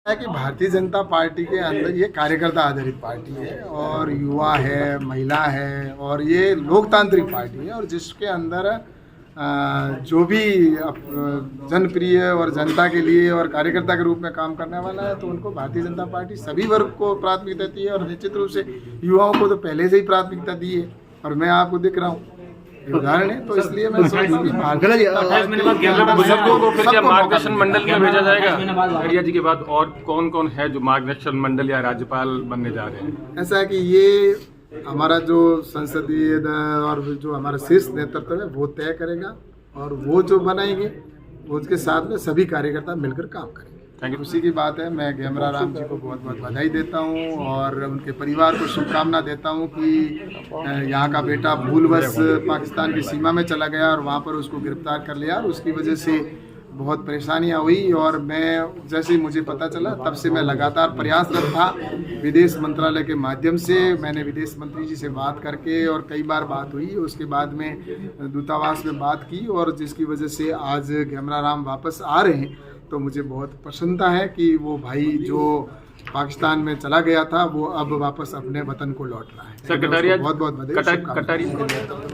है कि भारतीय जनता पार्टी के अंदर ये कार्यकर्ता आधारित पार्टी है और युवा है, महिला है और ये लोकतांत्रिक पार्टी है और जिसके अंदर जो भी जनप्रिय और जनता के लिए और कार्यकर्ता के रूप में काम करने वाला है तो उनको भारतीय जनता पार्टी सभी वर्ग को प्राथमिकता देती है और निश्चित रूप से युवाओं को तो पहले से ही प्राथमिकता दी है और मैं आपको दिख रहा हूँ उदाहरण है। तो इसलिए मैं मार्गदर्शन मंडल में भेजा जाएगा खड़िया जी के बाद और कौन कौन है जो मार्गदर्शन मंडल या राज्यपाल बनने जा रहे हैं? ऐसा है कि ये हमारा जो संसदीय और जो हमारा शीर्ष नेतृत्व है वो तय करेगा और वो जो बनाएंगे उसके साथ में सभी कार्यकर्ता मिलकर काम करेंगे। खुशी की बात है। मैं घेमरा राम जी को बहुत बहुत बधाई देता हूं और उनके परिवार को शुभकामना देता हूं कि यहाँ का बेटा भूलवश पाकिस्तान की सीमा में चला गया और वहाँ पर उसको गिरफ्तार कर लिया और उसकी वजह से बहुत परेशानियां हुई और मैं जैसे ही मुझे पता चला तब से मैं लगातार प्रयासरत था। विदेश मंत्रालय के माध्यम से मैंने विदेश मंत्री जी से बात करके और कई बार बात हुई, उसके बाद में दूतावास में बात की और जिसकी वजह से आज घेमरा राम वापस आ रहे हैं। तो मुझे बहुत प्रसन्नता है कि वो भाई जो पाकिस्तान में चला गया था वो अब वापस अपने वतन को लौट रहा है। सर कटारिया बहुत बहुत बधाई।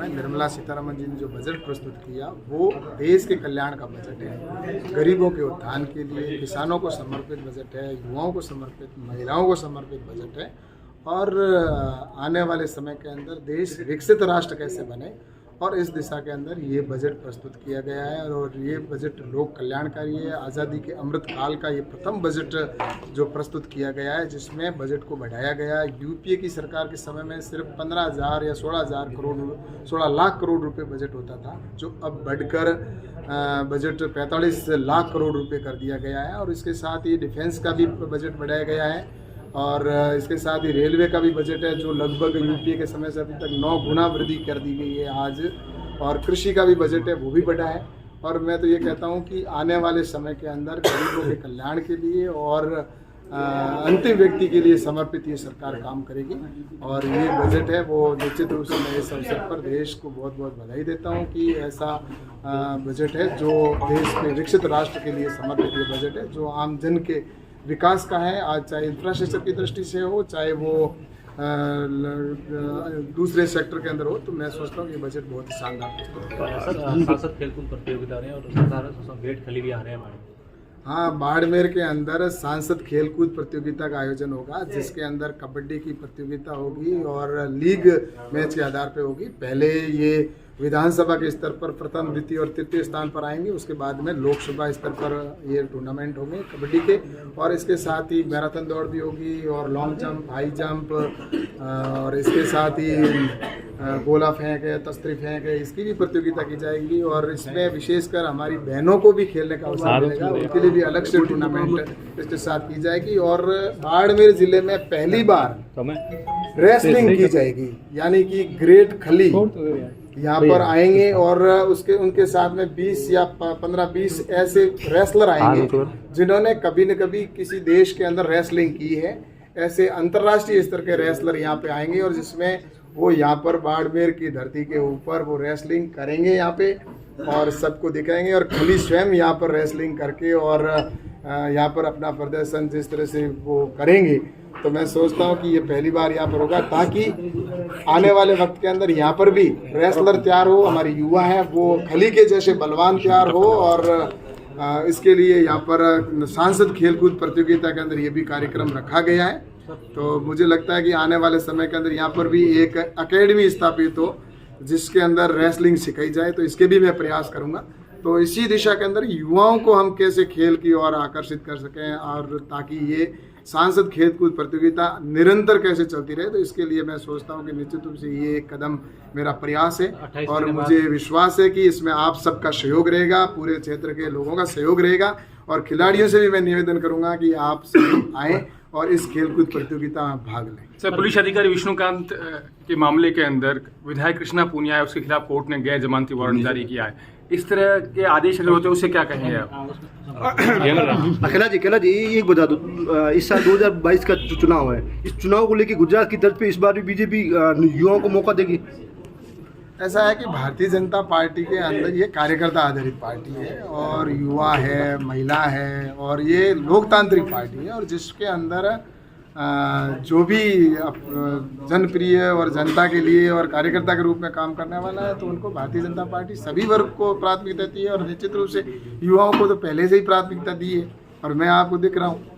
निर्मला सीतारमण जी ने जो बजट प्रस्तुत किया वो देश के कल्याण का बजट है, गरीबों के उत्थान के लिए, किसानों को समर्पित बजट है, युवाओं को समर्पित, महिलाओं को समर्पित बजट है और आने वाले समय के अंदर देश विकसित राष्ट्र कैसे बने और इस दिशा के अंदर ये बजट प्रस्तुत किया गया है और ये बजट लोक कल्याणकारी है। आज़ादी के अमृत काल का ये प्रथम बजट जो प्रस्तुत किया गया है जिसमें बजट को बढ़ाया गया है। यूपीए की सरकार के समय में सिर्फ 15,000 या 16 लाख करोड़ रुपए बजट होता था, जो अब बढ़कर बजट 45 लाख करोड़ रुपए कर दिया गया है और इसके साथ ही डिफेंस का भी बजट बढ़ाया गया है और इसके साथ ही रेलवे का भी बजट है जो लगभग यूपीए के समय से अभी तक 9 गुना वृद्धि कर दी गई है आज, और कृषि का भी बजट है वो भी बढ़ा है। और मैं तो ये कहता हूँ कि आने वाले समय के अंदर गरीबों के कल्याण के लिए और अंतिम व्यक्ति के लिए समर्पित ये सरकार काम करेगी और ये बजट है वो निश्चित रूप से मैं इस अवसर पर देश को बहुत बहुत बधाई देता हूँ कि ऐसा बजट है जो देश के विकसित राष्ट्र के लिए समर्पित ये बजट है जो आम जन के विकास का है। आज चाहे इंफ्रास्ट्रक्चर की दृष्टि से हो चाहे वो दूसरे सेक्टर के अंदर हो, तो मैं सोचता हूँ कि बजट बहुत ही शानदार। सांसद खेलकूद प्रतियोगिता रहे और वेट खली भी आ रहे हैं हमारे। हाँ, बाड़मेर के अंदर सांसद खेलकूद प्रतियोगिता का आयोजन होगा जिसके अंदर कबड्डी की प्रतियोगिता होगी और लीग मैच के आधार पे होगी। पहले ये विधानसभा के स्तर पर प्रथम, द्वितीय और तृतीय स्थान पर आएंगे, उसके बाद में लोकसभा स्तर पर ये टूर्नामेंट होंगे कबड्डी के और इसके साथ ही मैराथन दौड़ भी होगी और लॉन्ग जंप, हाई जंप और इसके साथ ही गोला फेंक है, तस्तरी फेंक है, इसकी भी प्रतियोगिता की जाएगी और इसमें विशेषकर हमारी बहनों को भी खेलने का अवसर मिलेगा, उनके लिए भी अलग से टूर्नामेंट इसके साथ की जाएगी। और बाड़मेर जिले में पहली बार रेसलिंग की जाएगी, यानी कि ग्रेट खली यहाँ पर आएंगे और उनके साथ में 20 या 15-20 ऐसे रेसलर आएंगे जिन्होंने कभी न कभी किसी देश के अंदर रेसलिंग की है। ऐसे अंतर्राष्ट्रीय स्तर के रेसलर यहाँ पे आएंगे और जिसमें वो यहाँ पर बाड़मेर की धरती के ऊपर वो रेसलिंग करेंगे यहाँ पे और सबको दिखाएंगे और खली स्वयं यहाँ पर रेसलिंग करके और यहाँ पर अपना प्रदर्शन जिस तरह से वो करेंगे, तो मैं सोचता हूँ कि ये पहली बार यहाँ पर होगा ताकि आने वाले वक्त के अंदर यहाँ पर भी रेसलर तैयार हो, हमारे युवा हैं वो खली के जैसे बलवान तैयार हो और इसके लिए यहाँ पर सांसद खेलकूद प्रतियोगिता के अंदर ये भी कार्यक्रम रखा गया है। तो मुझे लगता है कि आने वाले समय के अंदर यहाँ पर भी एक अकेडमी स्थापित हो जिसके अंदर रेसलिंग सिखाई जाए, तो इसके भी मैं प्रयास करूँगा। तो इसी दिशा के अंदर युवाओं को हम कैसे खेल की ओर आकर्षित कर सकें और ताकि ये सांसद खेलकूद प्रतियोगिता निरंतर कैसे चलती रहे, तो इसके लिए मैं सोचता हूं कि निश्चित रूप से ये एक कदम मेरा प्रयास है और मुझे विश्वास है कि इसमें आप सबका सहयोग रहेगा, पूरे क्षेत्र के लोगों का सहयोग रहेगा और खिलाड़ियों से भी मैं निवेदन करूंगा कि आप सब आएँ और इस खेलकूद प्रतियोगिता में भाग लें। सर, पुलिस अधिकारी विष्णुकांत के मामले के अंदर विधायक कृष्णा पूनिया है, उसके खिलाफ कोर्ट ने गैर जमानती वारंट जारी किया है। इस तरह के आदेश अगर होते हैं उससे क्या कहेंगे आप? अकेला जी एक बता दो, इस साल 2022 का जो चुनाव है, इस चुनाव को लेकर गुजरात की तर्ज पे इस बार भी बीजेपी युवाओं को मौका देगी? ऐसा है कि भारतीय जनता पार्टी के अंदर ये कार्यकर्ता आधारित पार्टी है और युवा है, महिला है और ये लोकतांत्रिक पार्टी है और जिसके अंदर जो भी जनप्रिय और जनता के लिए और कार्यकर्ता के रूप में काम करने वाला है तो उनको भारतीय जनता पार्टी सभी वर्ग को प्राथमिकता दी है और निश्चित रूप से युवाओं को तो पहले से ही प्राथमिकता दी है और मैं आपको दिख रहा हूँ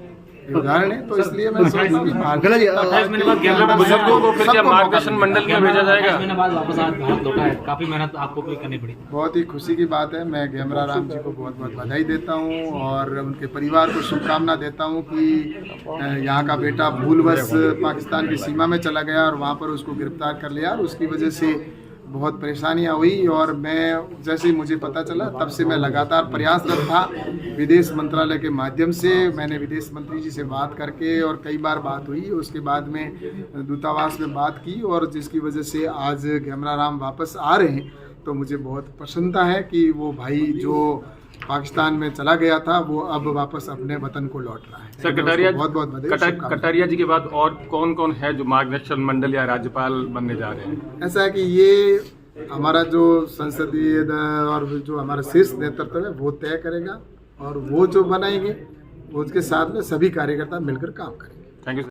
ये उदाहरण है। तो इसलिए मैं समझता हूं कि गला जी 28 महीने बाद गैमरा बुजुर्गों को फिर क्या मार्गदर्शन मंडल में भेजा जाएगा? 28 महीने बाद वापस आज भारत लौटा है, काफी मेहनत आपको भी करनी पड़ी। बहुत ही खुशी की बात है। मैं गैमरा राम जी को बहुत बहुत बधाई देता हूं और उनके परिवार को शुभकामना देता हूं कि यहाँ का बेटा भूलवश पाकिस्तान की सीमा में चला गया और वहाँ पर उसको गिरफ्तार कर लिया और उसकी वजह से बहुत परेशानियां हुई और मैं जैसे ही मुझे पता चला तब से मैं लगातार प्रयासरत था। विदेश मंत्रालय के माध्यम से मैंने विदेश मंत्री जी से बात करके और कई बार बात हुई, उसके बाद में दूतावास में बात की और जिसकी वजह से आज गैमरा राम वापस आ रहे हैं तो मुझे बहुत प्रसन्नता है कि वो भाई जो पाकिस्तान में चला गया था वो अब वापस अपने वतन को लौट रहा है। सर कटारिया बहुत बहुत बधाई। कटारिया जी के बाद और कौन कौन है जो मार्गदर्शन मंडल या राज्यपाल बनने जा रहे हैं? ऐसा है कि ये हमारा जो संसदीय और जो हमारा शीर्ष नेतृत्व है वो तय करेगा और वो जो बनाएंगे उसके साथ में सभी कार्यकर्ता मिलकर काम करेंगे। Thank you.